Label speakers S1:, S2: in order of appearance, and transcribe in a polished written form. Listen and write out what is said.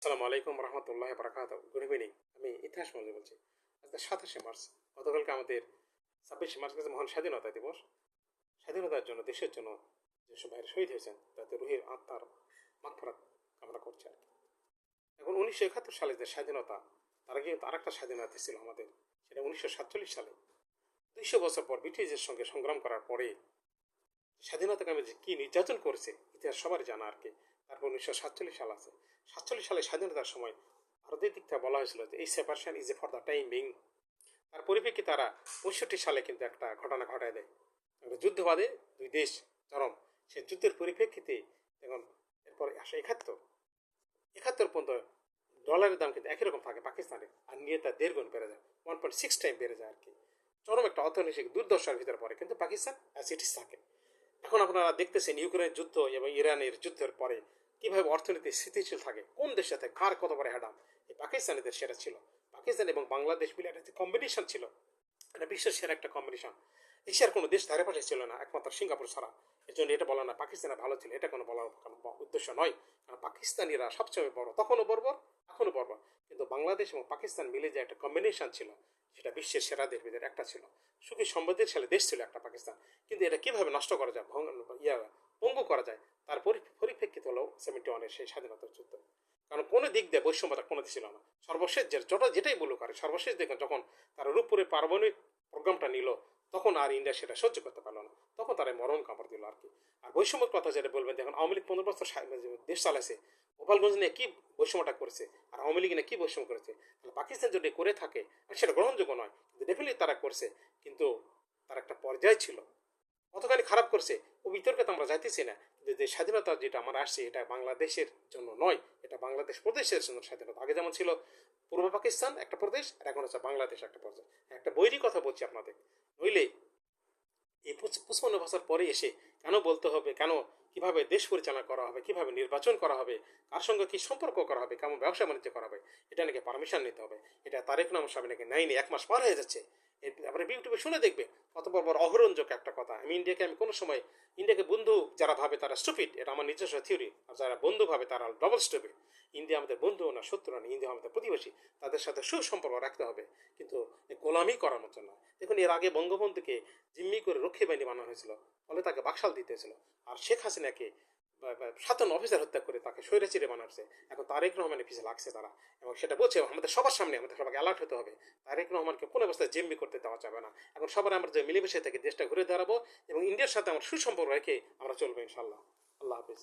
S1: আসসালামু আলাইকুম রহমতুল্লাহ বারাকাত। Good evening. আমি ইতিহাস মন্ত্রী বলছি। আজকে 27শে মার্চ। গতকালকে আমাদের 26শে মার্চ গেছে মহান স্বাধীনতা দিবস। স্বাধীনতার জন্য, দেশের জন্য যেসব ভাইয়ের শহীদ হয়েছেন তাদের রুহের আত্মার মাগফিরাত কামনা করছে আর কি। এখন 1971 সালে যে স্বাধীনতা, তার আগে কিন্তু আরেকটা স্বাধীনতা ছিল আমাদের, সেটা 1947 সালে। 200 বছর পর ব্রিটিশদের সঙ্গে সংগ্রাম করার পরে স্বাধীনতাকামী যে কী নির্যাতন করেছে ইতিহাস সবারই জানা আর কি। তারপর 1947 সাল আছে। 47 সালে স্বাধীনতার সময় ভারতের দিক থেকে বলা হয়েছিল যে এই separation is A for the time being. তার পরিপ্রেক্ষিতে তারা 65 সালে কিন্তু একটা ঘটনা ঘটায় দেয়। যুদ্ধ বাদে দুই দেশ চরম, সে যুদ্ধের পরিপ্রেক্ষিতে এখন এরপর আসে 71 পর্যন্ত ডলারের দাম কিন্তু একই রকম থাকে পাকিস্তানে, আর নিয়ে তার 1.5 গুণ বেড়ে যায়, 1.6 টাইম বেড়ে যায় আর কি। চরম একটা অর্থনৈতিক দুর্দশার ভিতরে পড়ে, কিন্তু পাকিস্তান অ্যাজ ইট ইজ থাকে। এখন আপনারা দেখতেছেন ইউক্রেনের যুদ্ধ এবং ইরানের যুদ্ধের পরে কিভাবে অর্থনীতি স্থিতিশীল থাকে, কোন দেশের সাথে কার কত বড় হ্যাডাম, এই পাকিস্তানিদের সেরা ছিল। পাকিস্তান এবং বাংলাদেশ মিলে একটা কম্বিনেশন ছিল, এটা বিশ্বের সেরা একটা কম্বিনেশন। এশিয়ার কোনো দেশ ধারে পাশে ছিল না, একমাত্র সিঙ্গাপুর ছাড়া। এর জন্য এটা বলা না পাকিস্তানে ভালো ছিল, এটা কোনো বলার উদ্দেশ্য নয়। কারণ পাকিস্তানিরা সবচেয়ে বড়, তখনও বর্বর, এখনও বর্বর। কিন্তু বাংলাদেশ এবং পাকিস্তান মিলে যে একটা কম্বিনেশন ছিল, সেটা বিশ্বের সেরা দেশ ভিতরে একটা ছিল। সুখী সমৃদ্ধিশালী দেশ ছিল একটা পাকিস্তান। কিন্তু এটা কিভাবে নষ্ট করা যায়, পঙ্গু করা যায়, তার পরিপ্রেক্ষিত হলো 71-এর সেই স্বাধীনতার যুদ্ধ। কারণ কোনো দিক দিয়ে বৈষম্যতা কোনো ছিল না। সর্বশেষ যেটাই বলুক আর সর্বশেষ দেখুন, যখন তারা রূপপুরে পারমাণবিক প্রোগ্রামটা নিল, তখন আর ইন্ডিয়া সেটা সহ্য করতে পারলো না, তখন তারা মরণ কামড় দিল আর কি। আর বৈষম্যের কথা যেটা বলবেন, দেখুন আওয়ামী লীগ 15 বছর দেশ চালাইছে, গোপালগঞ্জ নিয়ে কি বৈষম্যটা করেছে, আর আওয়ামী লীগ নিয়ে কি বৈষম্য করেছে। তাহলে পাকিস্তান যদি করে থাকে সেটা গ্রহণযোগ্য নয়, কিন্তু ডেফিনেটলি তারা করছে। কিন্তু তার একটা পর্যায় ছিল, কতখানি খারাপ করছে ও বিতর্কে তো আমরা যাইতেছি না। কিন্তু যে স্বাধীনতা যেটা আমার আসছে, এটা বাংলাদেশের জন্য নয়, এটা বাংলাদেশ প্রদেশের জন্য স্বাধীনতা। আগে যেমন ছিল পূর্ব পাকিস্তান একটা প্রদেশ, আর এখন হচ্ছে বাংলাদেশ একটা প্রদেশ। একটা বৈরী কথা বলছি আপনাদের, নইলে এই 55 বছর পরে এসে কেন বলতে হবে, কেন কিভাবে দেশ পরিচালনা করা হবে, কিভাবে নির্বাচন করা হবে, কার সঙ্গে কি সম্পর্ক করা হবে, কেমন ব্যবসা বাণিজ্য করা হবে, এটা নাকি পারমিশন নিতে হবে। এটা তারেক রহমান সাহেব নাকি নেয়নি, 1 মাস পার হয়ে যাচ্ছে। আপনি ইউটিউবে শুনে দেখবে কত বড় বড় অহরণযোগ্য একটা কথা। আমি কোনো সময় ইন্ডিয়াকে বন্ধু যারা ভাবে তারা স্টুপিড, এটা আমার নিজস্ব থিওরি। আর যারা বন্ধু ভাবে তারা ডবল স্টুপিড। ইন্ডিয়া আমাদের বন্ধু না, শত্রু না, ইন্ডিয়া আমাদের প্রতিবেশী। তাদের সাথে সুসম্পর্ক রাখতে হবে, কিন্তু গোলামি করার মতো না। দেখুন, এর আগে বঙ্গবন্ধুকে জিম্মি করে রক্ষী বাহিনী বানানো হয়েছিল, ফলে তাকে বাকশাল দিতে হয়েছিল। আর শেখ হাসিনাকে 57 অফিসার হত্যা করে তাকে স্বৈরাচারী বানাচ্ছে। এখন তারেক রহমানের পিছিয়ে লাগছে তারা, এবং সেটা বলছে আমাদের সবার সামনে। আমাদের সবাইকে অ্যালার্ট হতে হবে, তারেক রহমানকে কোনো অবস্থায় জিম্মি করতে দেওয়া যাবে না। এখন সবার আমরা যে মিলেমিশে থেকে দেশটা ঘুরে দাঁড়াবো এবং ইন্ডিয়ার সাথে আমার সুসম্পর্ক রেখে আমরা চলবো ইনশাল্লাহ। আল্লাহ হাফিজ।